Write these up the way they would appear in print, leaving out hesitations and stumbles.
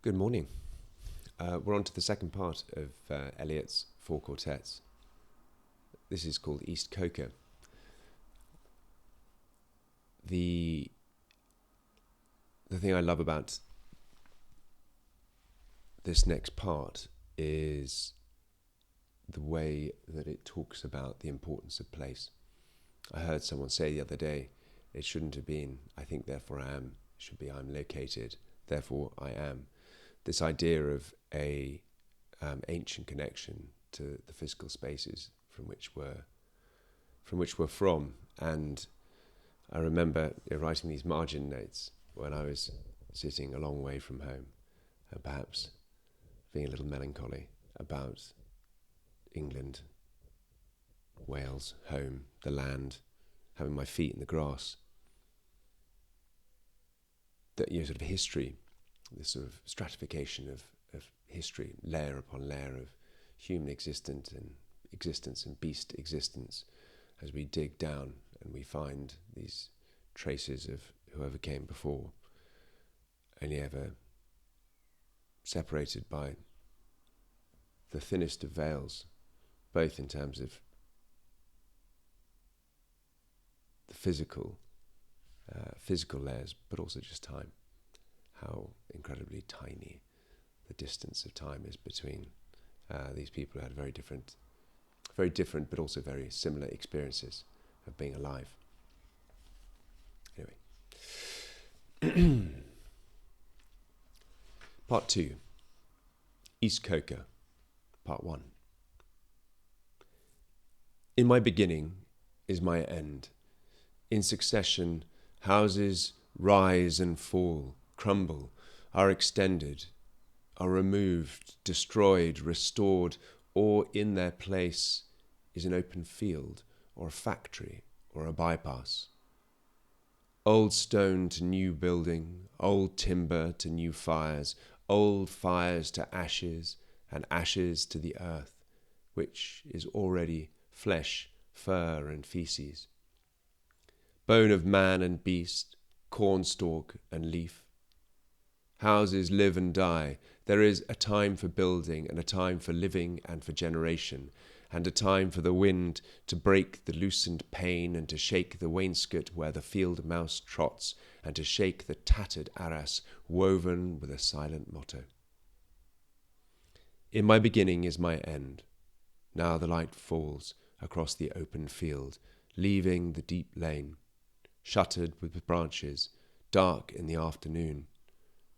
Good morning. We're on to the second part of Eliot's four quartets. This is called East Coker. The thing I love about this next part is the way that it talks about the importance of place. I heard someone say the other day, it shouldn't have been, I think, therefore I am. It should be, I'm located, therefore I am. This idea of a ancient connection to the physical spaces from which we're from. And I remember writing these margin notes when I was sitting a long way from home, and perhaps being a little melancholy about England, Wales, home, the land, having my feet in the grass. That sort of history, this sort of stratification of history, layer upon layer of human existence and beast existence, as we dig down and we find these traces of whoever came before, only ever separated by the thinnest of veils, both in terms of the physical layers, but also just time. How incredibly tiny the distance of time is between these people who had very different but also very similar experiences of being alive. Anyway. Part 2. East Coker. Part 1. In my beginning is my end. In succession, houses rise and fall, crumble, are extended, are removed, destroyed, restored, or in their place is an open field, or a factory, or a bypass. Old stone to new building, old timber to new fires, old fires to ashes, and ashes to the earth, which is already flesh, fur, and faeces. Bone of man and beast, cornstalk and leaf. Houses live and die. There is a time for building, and a time for living and for generation, and a time for the wind to break the loosened pane and to shake the wainscot where the field mouse trots, and to shake the tattered arras woven with a silent motto. In my beginning is my end. Now the light falls across the open field, leaving the deep lane, shuttered with branches, dark in the afternoon,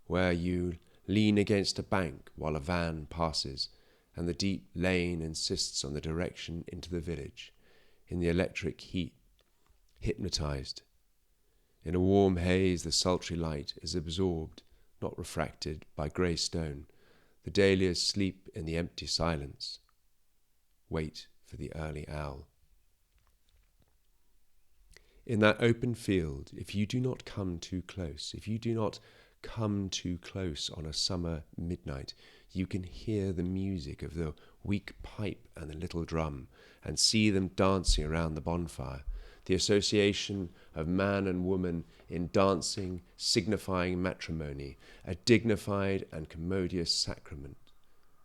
where you lean against a bank while a van passes, and the deep lane insists on the direction into the village, in the electric heat, hypnotized. In a warm haze, the sultry light is absorbed, not refracted, by grey stone. The dahlias sleep in the empty silence. Wait for the early owl. In that open field, if you do not come too close, if you do not come too close on a summer midnight, you can hear the music of the weak pipe and the little drum, and see them dancing around the bonfire, the association of man and woman in dancing, signifying matrimony, a dignified and commodious sacrament.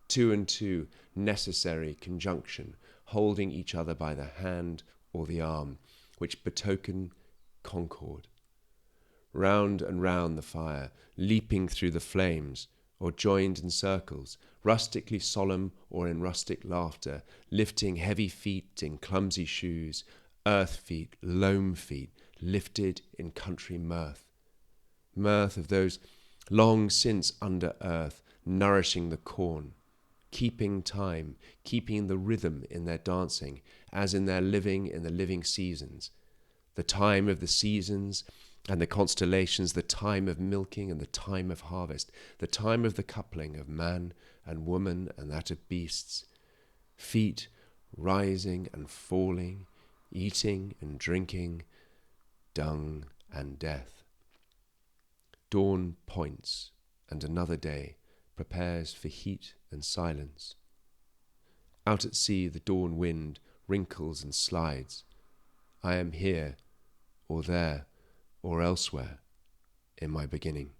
Two and two, necessary conjunction, holding each other by the hand or the arm, which betoken concord. Round and round the fire, leaping through the flames, or joined in circles, rustically solemn or in rustic laughter, lifting heavy feet in clumsy shoes, earth feet, loam feet, lifted in country mirth. Mirth of those long since under earth, nourishing the corn, keeping time, keeping the rhythm in their dancing, as in their living in the living seasons. The time of the seasons and the constellations, the time of milking and the time of harvest, the time of the coupling of man and woman and that of beasts, feet rising and falling, eating and drinking, dung and death. Dawn points, and another day prepares for heat and silence. Out at sea the dawn wind wrinkles and slides. I am here, or there, or elsewhere, in my beginning.